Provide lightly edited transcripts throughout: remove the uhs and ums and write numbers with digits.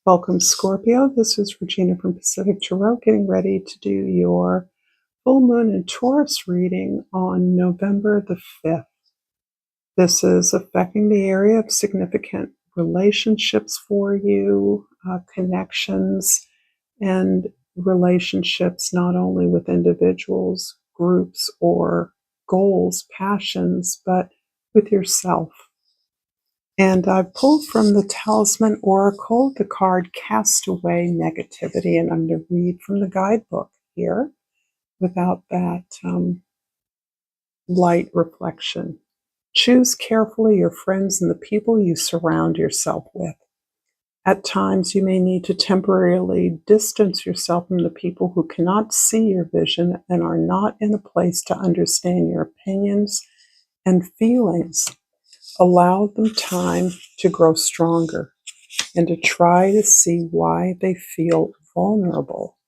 Welcome, Scorpio. This is Regina from Pacific Tarot, getting ready to do your full moon in Taurus reading on November the 5th. This is affecting the area of significant relationships for you, connections, and relationships not only with individuals, groups, or goals, passions, but with yourself. And I pulled from the Talisman Oracle the card Cast Away Negativity, and I'm going to read from the guidebook here without that light reflection. Choose carefully your friends and the people you surround yourself with. At times, you may need to temporarily distance yourself from the people who cannot see your vision and are not in a place to understand your opinions and feelings. Allow them time to grow stronger and to try to see why they feel vulnerable.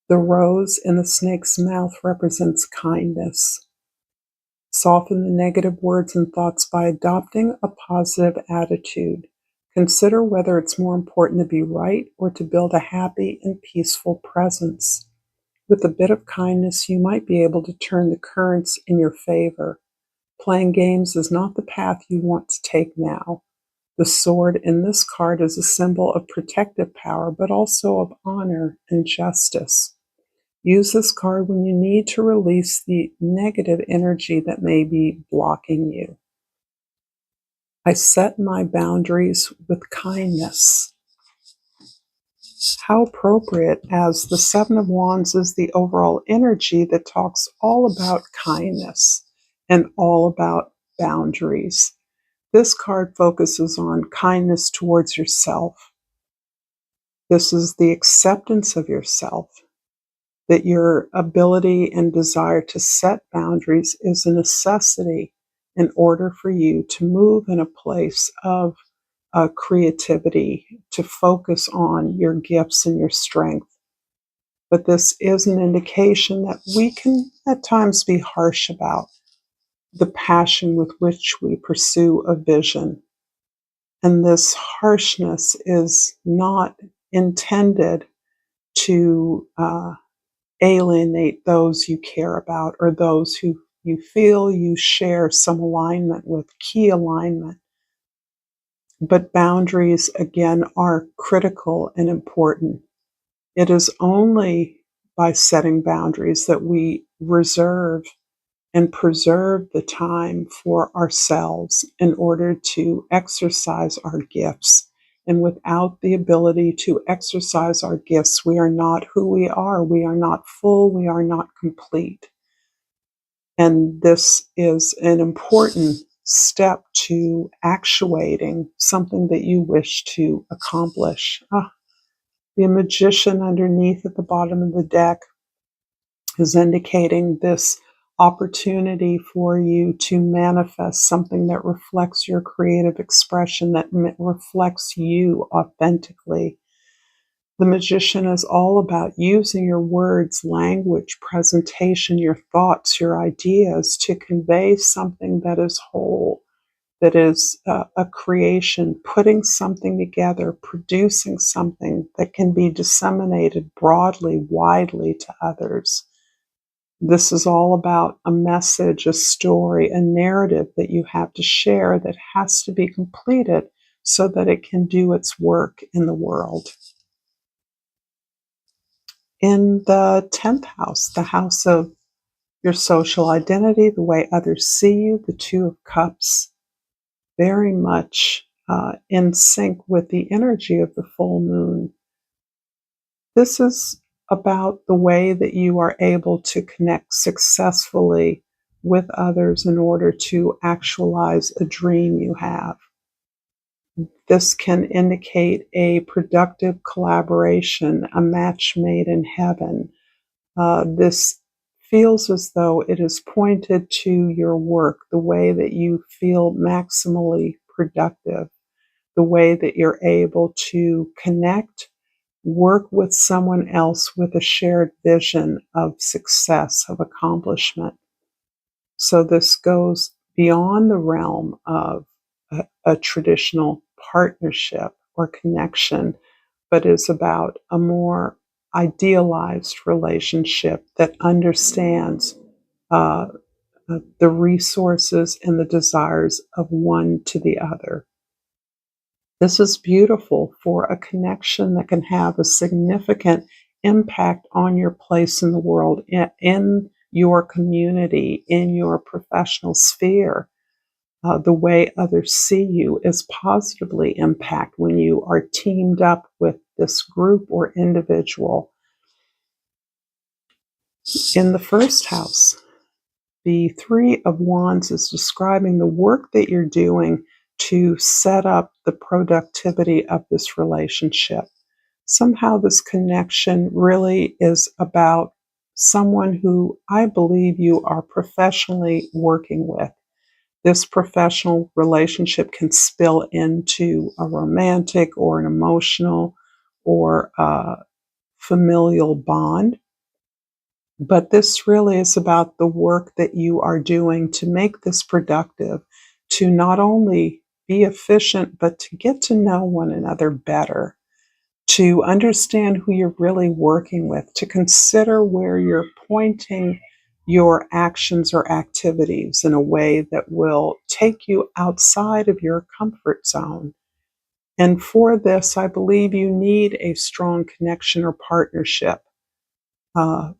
The rose in the snake's mouth represents kindness. Soften the negative words and thoughts by adopting a positive attitude. Consider whether it's more important to be right or to build a happy and peaceful presence. With a bit of kindness, you might be able to turn the currents in your favor. Playing games is not the path you want to take now. The sword in this card is a symbol of protective power, but also of honor and justice. Use this card when you need to release the negative energy that may be blocking you. I set my boundaries with kindness. How appropriate, as the Seven of Wands is the overall energy that talks all about kindness and all about boundaries. This card focuses on kindness towards yourself. This is the acceptance of yourself, that your ability and desire to set boundaries is a necessity in order for you to move in a place of creativity, to focus on your gifts and your strength. But this is an indication that we can at times be harsh about the passion with which we pursue a vision. And this harshness is not intended to alienate those you care about or those who you feel you share some alignment with, key alignment. But boundaries, again, are critical and important. It is only by setting boundaries that we reserve and preserve the time for ourselves in order to exercise our gifts. And without the ability to exercise our gifts, we are not who we are. We are not full. We are not complete. And this is an important step to actuating something that you wish to accomplish. The Magician underneath at the bottom of the deck is indicating this opportunity for you to manifest something that reflects your creative expression, that reflects you authentically. The Magician is all about using your words, language, presentation, your thoughts, your ideas to convey something that is whole, that is a creation, putting something together, producing something that can be disseminated broadly, widely to others. This is all about a message, a story, a narrative that you have to share that has to be completed so that it can do its work in the world. In the 10th house, the house of your social identity, the way others see you, the Two of Cups, very much in sync with the energy of the full moon. This is about the way that you are able to connect successfully with others in order to actualize a dream you have. This can indicate a productive collaboration, a match made in heaven. This feels as though it is pointed to your work, the way that you feel maximally productive, the way that you're able to connect, work with someone else with a shared vision of success, of accomplishment. So this goes beyond the realm of a traditional partnership or connection, but is about a more idealized relationship that understands uh, the resources and the desires of one to the other. This is beautiful for a connection that can have a significant impact on your place in the world, in your community, in your professional sphere. The way others see you is positively impact when you are teamed up with this group or individual. In the first house, the Three of Wands is describing the work that you're doing to set up the productivity of this relationship. Somehow, this connection really is about someone who I believe you are professionally working with. This professional relationship can spill into a romantic or an emotional or familial bond. But this really is about the work that you are doing to make this productive, to not only be efficient, but to get to know one another better, to understand who you're really working with, to consider where you're pointing your actions or activities in a way that will take you outside of your comfort zone. And for this, I believe you need a strong connection or partnership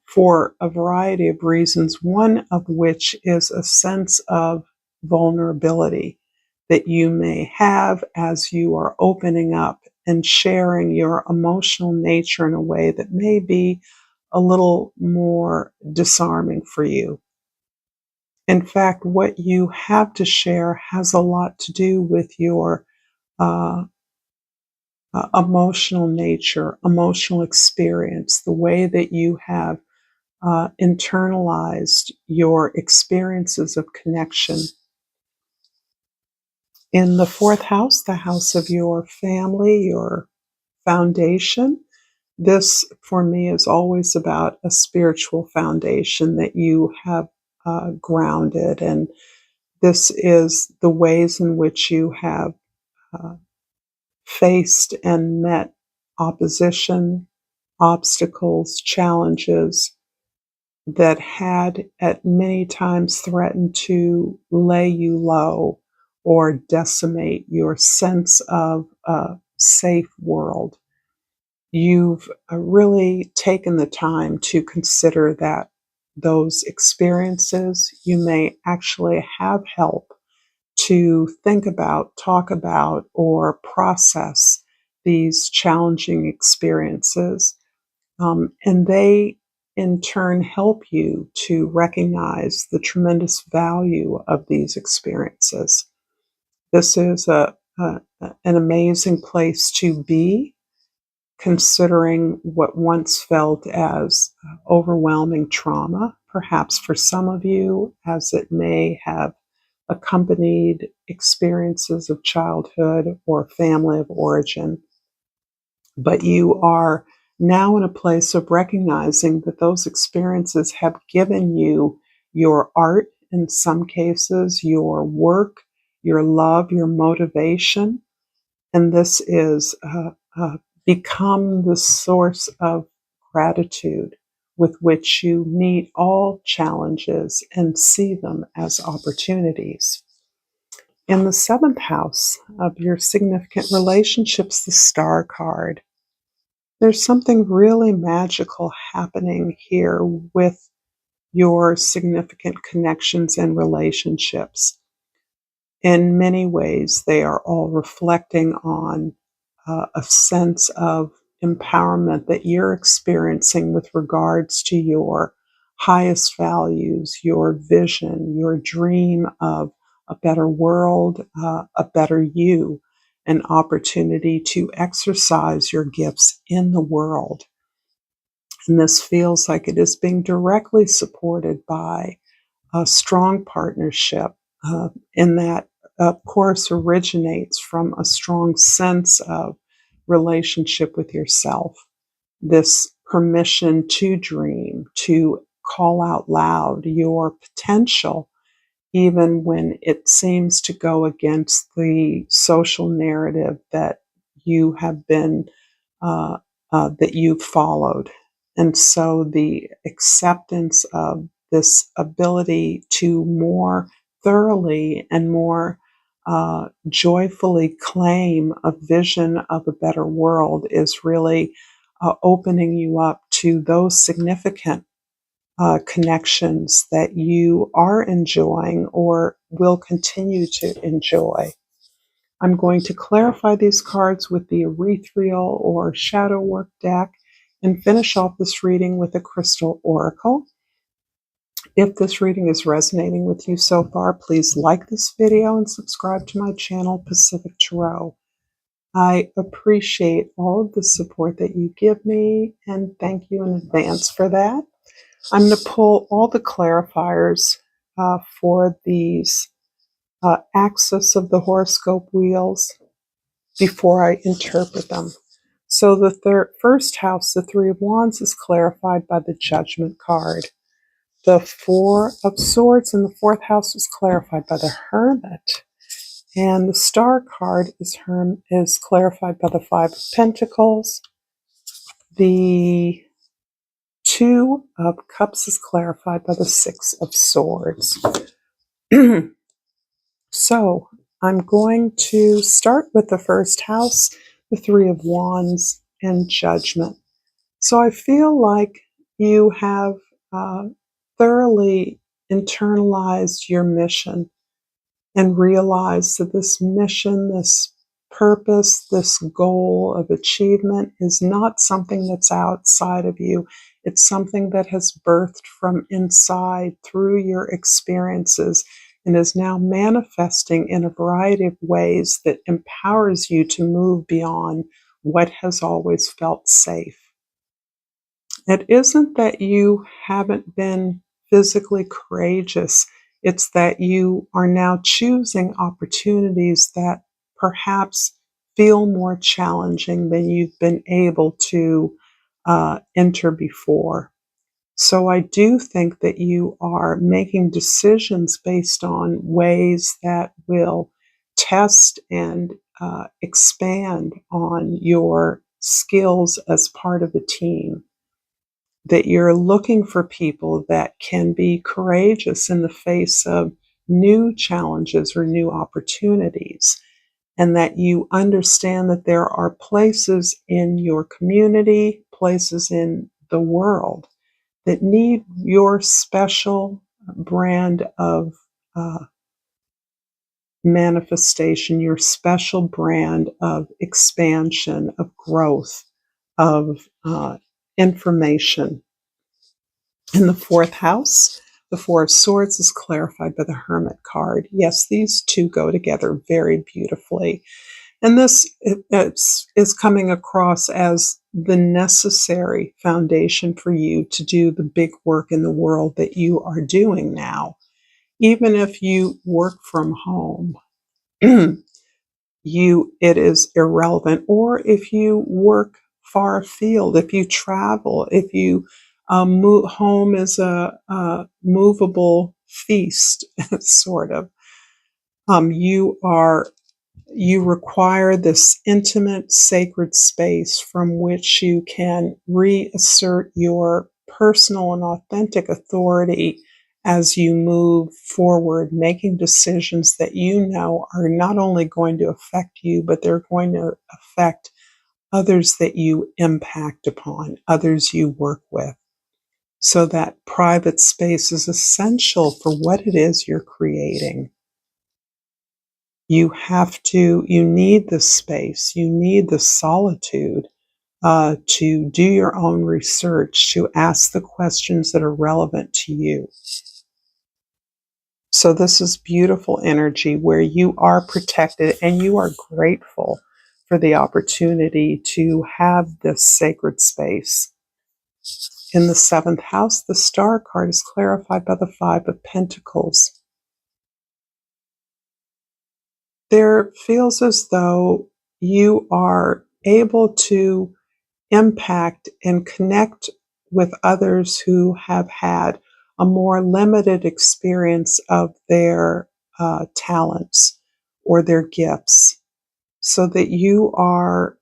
for a variety of reasons, one of which is a sense of vulnerability that you may have as you are opening up and sharing your emotional nature in a way that may be a little more disarming for you. In fact, what you have to share has a lot to do with your uh, emotional nature, emotional experience, the way that you have internalized your experiences of connection. In the fourth house, the house of your family, your foundation, this for me is always about a spiritual foundation that you have grounded. And this is the ways in which you have uh, faced and met opposition, obstacles, challenges that had at many times threatened to lay you low or decimate your sense of a safe world. You've really taken the time to consider that those experiences, you may actually have help to think about, talk about, or process these challenging experiences, and they, in turn, help you to recognize the tremendous value of these experiences. This is an amazing place to be, considering what once felt as overwhelming trauma, perhaps for some of you, as it may have accompanied experiences of childhood or family of origin. But you are now in a place of recognizing that those experiences have given you your art, in some cases, your work, your love, your motivation. And this is become the source of gratitude with which you meet all challenges and see them as opportunities. In the seventh house of your significant relationships, the Star card, there's something really magical happening here with your significant connections and relationships. In many ways, they are all reflecting on a sense of empowerment that you're experiencing with regards to your highest values, your vision, your dream of a better world, a better you, an opportunity to exercise your gifts in the world. And this feels like it is being directly supported by a strong partnership, in that, of course, originates from a strong sense of relationship with yourself. This permission to dream, to call out loud your potential, even when it seems to go against the social narrative that you have been uh, that you followed. And so the acceptance of this ability to more thoroughly and more joyfully claim a vision of a better world is really opening you up to those significant connections that you are enjoying or will continue to enjoy. I'm going to clarify these cards with the ethereal or shadow work deck and finish off this reading with a crystal oracle. If this reading is resonating with you so far, please like this video and subscribe to my channel, Pacific Tarot. I appreciate all of the support that you give me, and thank you in advance for that. I'm going to pull all the clarifiers for these axis of the horoscope wheels before I interpret them. So the first house, the Three of Wands, is clarified by the Judgment card. The Four of Swords in the fourth house is clarified by the Hermit. And the Star card is clarified by the Five of Pentacles. The Two of Cups is clarified by the Six of Swords. So I'm going to start with the first house, the Three of Wands and Judgment. So I feel like you have thoroughly internalized your mission and realized that this mission, this purpose, this goal of achievement is not something that's outside of you. It's something that has birthed from inside through your experiences and is now manifesting in a variety of ways that empowers you to move beyond what has always felt safe. It isn't that you haven't been physically courageous. It's that you are now choosing opportunities that perhaps feel more challenging than you've been able to enter before. So I do think that you are making decisions based on ways that will test and expand on your skills as part of a team. That you're looking for people that can be courageous in the face of new challenges or new opportunities, and that you understand that there are places in your community, places in the world that need your special brand of manifestation, your special brand of expansion, of growth, of information. In the fourth house, the Four of Swords is clarified by the Hermit card. Yes, these two go together very beautifully. And this is coming across as the necessary foundation for you to do the big work in the world that you are doing now. Even if you work from home, it is irrelevant. Or if you work far afield, if you travel, if you home is a movable feast, sort of. You require this intimate, sacred space from which you can reassert your personal and authentic authority as you move forward, making decisions that you know are not only going to affect you, but they're going to affect others that you impact upon, others you work with. So that private space is essential for what it is you're creating. You need the space, you need the solitude to do your own research, to ask the questions that are relevant to you. So this is beautiful energy where you are protected and you are grateful for the opportunity to have this sacred space. In the seventh house, the Star card is clarified by the Five of Pentacles. There feels as though you are able to impact and connect with others who have had a more limited experience of their talents or their gifts, so that you are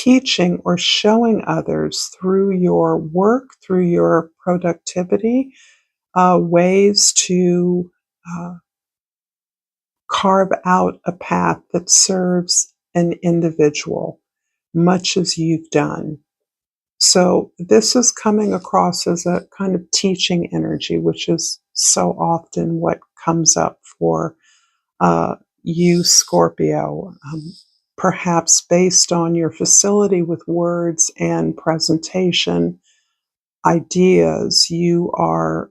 teaching or showing others through your work, through your productivity, ways to carve out a path that serves an individual, much as you've done. So this is coming across as a kind of teaching energy, which is so often what comes up for you, Scorpio. Perhaps based on your facility with words and presentation ideas, you are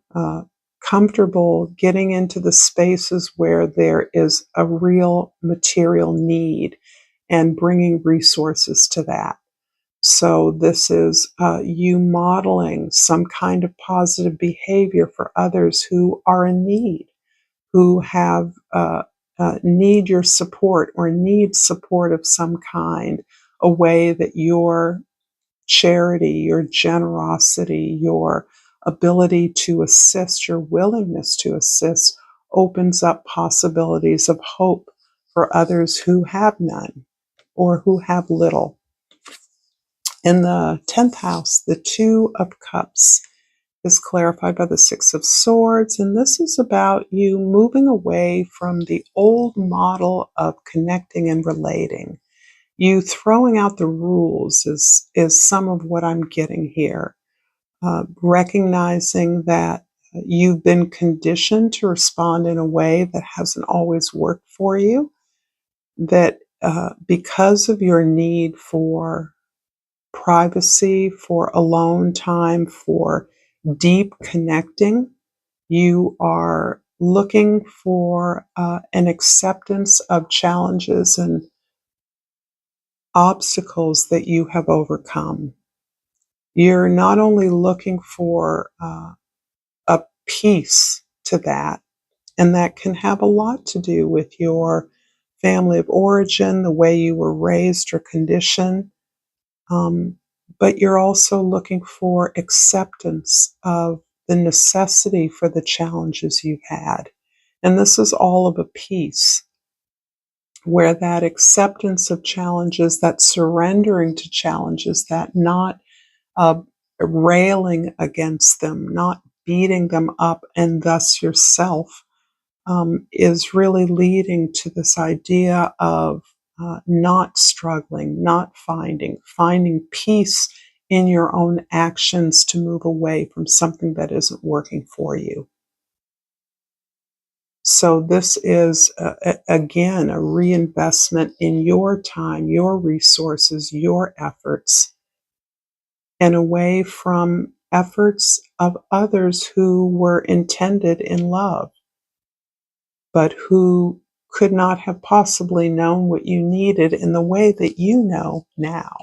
comfortable getting into the spaces where there is a real material need and bringing resources to that. So this is you modeling some kind of positive behavior for others who are in need, who have need your support or need support of some kind, a way that your charity, your generosity, your ability to assist, your willingness to assist opens up possibilities of hope for others who have none or who have little. In the 10th house, the Two of Cups is clarified by the Six of Swords, and this is about you moving away from the old model of connecting and relating. You throwing out the rules is some of what I'm getting here. Recognizing that you've been conditioned to respond in a way that hasn't always worked for you, that because of your need for privacy, for alone time, for deep connecting, you are looking for an acceptance of challenges and obstacles that you have overcome. You're not only looking for a piece to that, and that can have a lot to do with your family of origin, the way you were raised or conditioned, but you're also looking for acceptance of the necessity for the challenges you've had. And this is all of a piece where that acceptance of challenges, that surrendering to challenges, that not railing against them, not beating them up, and thus yourself, is really leading to this idea of not struggling, not finding peace in your own actions to move away from something that isn't working for you. So this is, again, a reinvestment in your time, your resources, your efforts, and away from efforts of others who were intended in love, but who could not have possibly known what you needed in the way that you know now.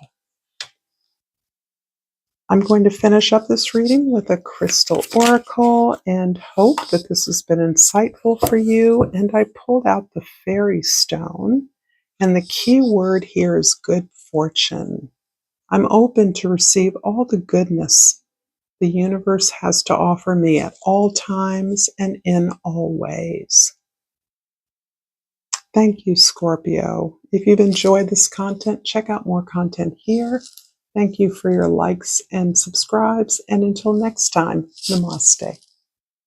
I'm going to finish up this reading with a crystal oracle and hope that this has been insightful for you. And I pulled out the fairy stone, and the key word here is good fortune. I'm open to receive all the goodness the universe has to offer me at all times and in all ways. Thank you, Scorpio. If you've enjoyed this content, check out more content here. Thank you for your likes and subscribes. And until next time, namaste.